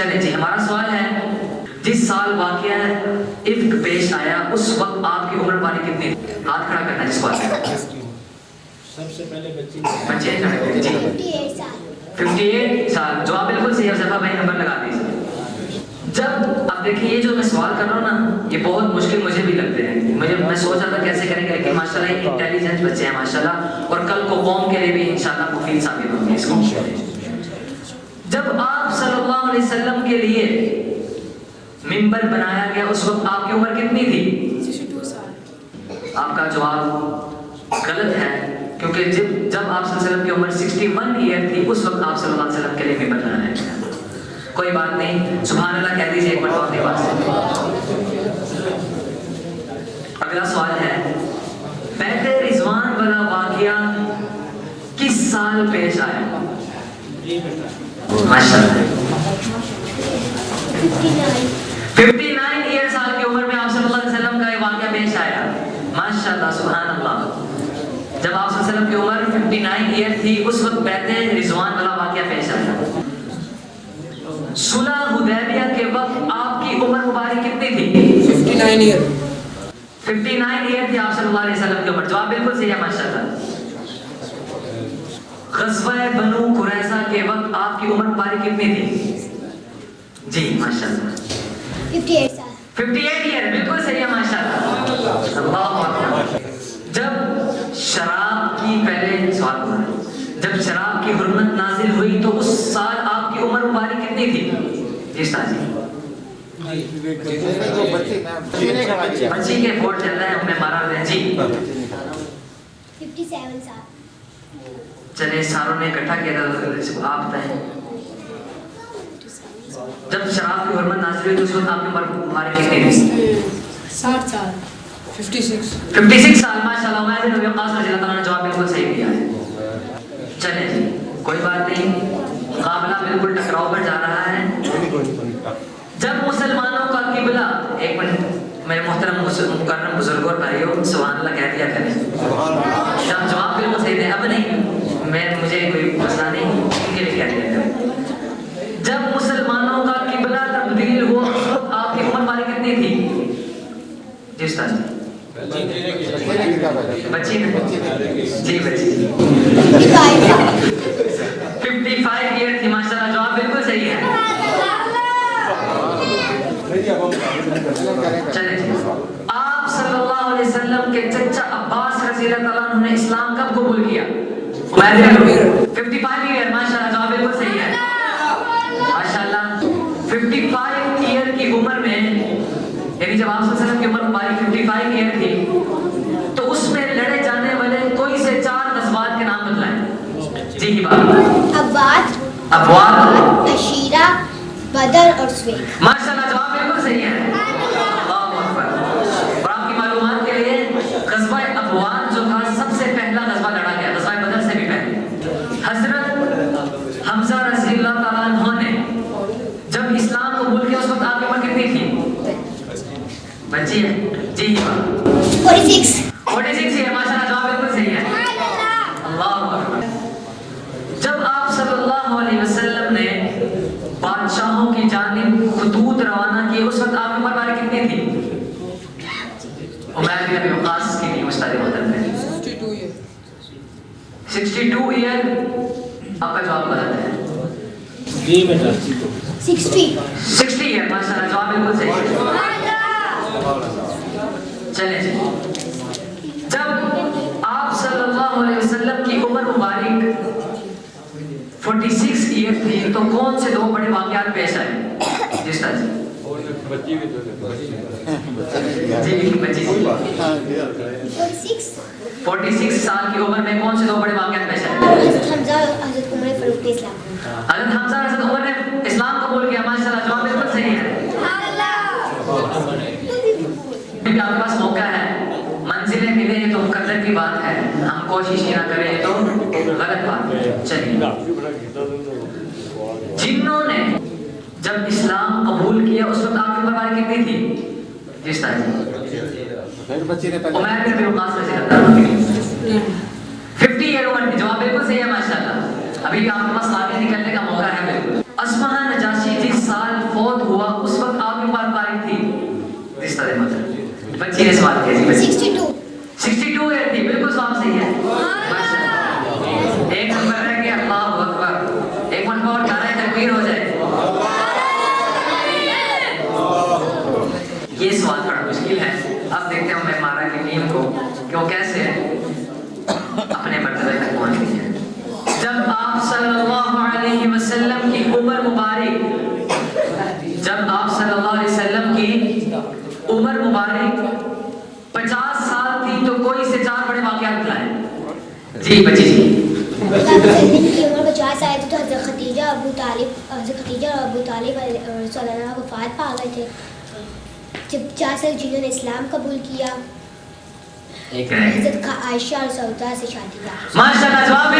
چلے جی، ہمارا سوال ہے جس سال واقعہ افک پیش آیا اس وقت آپ کی عمر باری کتنی تھی؟ ہاتھ کھڑا کرنا جس بات ہے سب سے پہلے بچے 58 سال. جواب بالکل صحیح ہے. حذیفہ بھائی نمبر لگا دیجیے. جب اب دیکھیں یہ جو میں سوال کر رہا ہوں نا یہ بہت مشکل مجھے بھی لگتے ہیں. میں سوچ رہا تھا کیسے کریں گے لیکن ماشاءاللہ انٹیلیجنٹ بچے ہیں ماشاءاللہ اور کل کو قوم کے لیے بھی انشاءاللہ مفید ثابت ہوں گے اس کو. جب آپ صلی اللہ علیہ وسلم کے لیے منبر بنایا گیا اس وقت آپ کی عمر کتنی تھی؟ 62 سال. آپ کا جواب غلط ہے کیونکہ جب آپ صلی اللہ علیہ وسلم کی عمر 61 ایئر تھی اس وقت آپ صلی اللہ علیہ وسلم کے لیے منبر بنایا گیا. کوئی بات نہیں, سبحان اللہ کہہ دیجیے ایک مرتبہ اپنے پاس. اگلا سوال ہے بیت رضوان والا واقعہ کس سال پیش آیا؟ ماشاءاللہ 59 ایئر سال کی عمر میں آپ صلی اللہ علیہ وسلم کا یہ واقعہ پیش آیا. ماشاءاللہ سبحان اللہ. جب آپ صلی اللہ علیہ وسلم کی عمر 59 ایئر تھی اس وقت بیت رضوان والا واقعہ پیش آیا. صلح حدیبیہ کے وقت آپ کی عمر مبارک کتنی تھی؟ 59 ایئر. 59 ایئر تھی آپ صلی اللہ علیہ وسلم کی عمر. جواب بالکل صحیح ہے ماشاءاللہ. غزوہ بنو قریظہ کے وقت آپ کی عمر مبارک کتنی تھی؟ جی ماشاءاللہ 58 سال. 58 ایئر بالکل صحیح ہے ماشاءاللہ. اللہ اکبر. جب شراب کی پہلے سوال ہوا جب شراب کی حرمت نازل ہوئی تو اس سال آپ کی عمر مبارک کتنی تھی؟ جی استاد جی. بچی کے بورڈ چل رہے ہیں ہم نے مارا ہے جی. 57 سال. چلے ساروں نے اکٹھا کیا تھا آپ بتائیں. جب شراب کی حرمت نازل ہوئی تو اس وقت آپ کی عمر مبارک کتنی تھی؟ 60 سال. 56 سال. ماشاءاللہ. عمر بن ابی وقاص رضی اللہ عنہ نے جواب بالکل صحیح دیا ہے. چلیں جی کوئی بات نہیں, مقابلہ بالکل ٹکراؤ پر جا رہا ہے. جب مسلمانوں کا قبلہ ایک منٹ میرے محترم مکرم بزرگوں اور بھائیوں سبحان اللہ کہہ دیا کریں. جواب بالکل صحیح دیں. اب نہیں مجھے کوئی مسئلہ نہیں ان کے لیے کہہ دیا کریں. جب مسلمانوں کا قبلہ تبدیل ہوا اس وقت آپ کی عمر مبارک کتنی تھی؟ جی استاد بچی جی بچی 55 ایئر تھی ماشاءاللہ. جواب بالکل صحیح ہے. چلیں جی آپ صلی اللہ علیہ وسلم کے چچا عباس رضی اللہ تعالیٰ عنہ نے اسلام کب قبول کیا؟ 55 ایئر. ماشاءاللہ جواب بالکل صحیح ہے ماشاءاللہ. 55 ایئر کی عمر میں یعنی جب آپ صلی اللہ علیہ وسلم کی عمر مبارک 55 ایئر تھی تو اس میں لڑے جانے والے کوئی سے 4 غزوات کے نام بتلائیں. جی کی بات ابواد عشیرہ بدر اور سویق. ماشاءاللہ جواب بالکل صحیح ہے. اللہ اکبر. اور آپ کی معلومات کے لیے غزوہ ابواد جو تھا سب سے پہلا غزوہ لڑا گیا, غزوہ بدر سے بھی پہلے. حضرت حمزہ رضی اللہ تعالیٰ عنہ نے جب اسلام قبول کیا اس وقت آپ کی عمر کتنی تھی؟ بچی ہے جی 46 ہے ماشاءاللہ. جواب بالکل صحیح ہے. اللہ اکبر. جب آپ صلی اللہ علیہ وسلم نے بادشاہوں کی جانب خطوط روانہ کیے اس وقت آپ کی عمر بارے کتنی تھی؟ عمر بن ابی وقاص کی بھی مستعد محترم ہے 62 ایئر. آپ کا جواب غلط ہے. 60 ایئر ماشاءاللہ. جواب بالکل صحیح ہے. چلیں جی جب آپ صلی اللہ علیہ وسلم کی عمر مبارک 46 ایئر تھی تو کون سے 2 بڑے واقعات پیش آئے؟ جس طرح جی بچی 46 سال کی عمر میں کون سے 2 بڑے واقعات پیش آئے؟ حضرت حمزہ اور حضرت عمر فاروق نے اسلام. حضرت حمزہ اور حضرت عمر نے اسلام قبول کیا. ماشاءاللہ جواب بالکل صحیح ہے. آپ کے پاس موقع ہے, منزلیں ملیں تو مقدر کی بات ہے, ہم کوشش نہ کریں تو غلط بات ہے. چلیے جنہوں نے جب اسلام قبول کیا اس وقت آپ کی عمر بارک کتنی تھی؟ جس طرح عمر بن ابی وقاص رضی اللہ عنہ 50 ایئر عمر تھی. جواب بالکل صحیح ہے ماشاءاللہ. ابھی بھی آپ کے پاس آگے نکلنے کا موقع ہے. بالکل اسمہ نجاشی جس سال بچی نے سوال کیا جی 62. 62 ایئر تھی، بالکل جواب صحیح ہے ماشاءاللہ. ایک نمبر رہ گیا. اللہ اکبر. ایک مرتبہ اور نعرہ تکبیر ہو جائے. یہ سوال بڑا مشکل ہے. اب دیکھتے ہیں مہمانہ کی ٹیم کو کہ وہ کیسے اپنے مرتبے تک پہنچتی ہے. جب آپ صلی اللہ علیہ وسلم کی عمر مبارک، جب آپ صلی اللہ علیہ وسلم کی عمر مبارک 50 سال تھی تو کوئی سے 4 بڑے واقعات بتائیں. جی بچی جی. کی عمر 50 سال تھی تو حضرت خدیجہ اور ابو طالب صلی اللہ علیہ وفات پا گئے تھے. جب 4 سال جنہوں نے اسلام قبول کیا، حضرت عائشہ اور سعودہ سے شادی کی. ماشاءاللہ جواب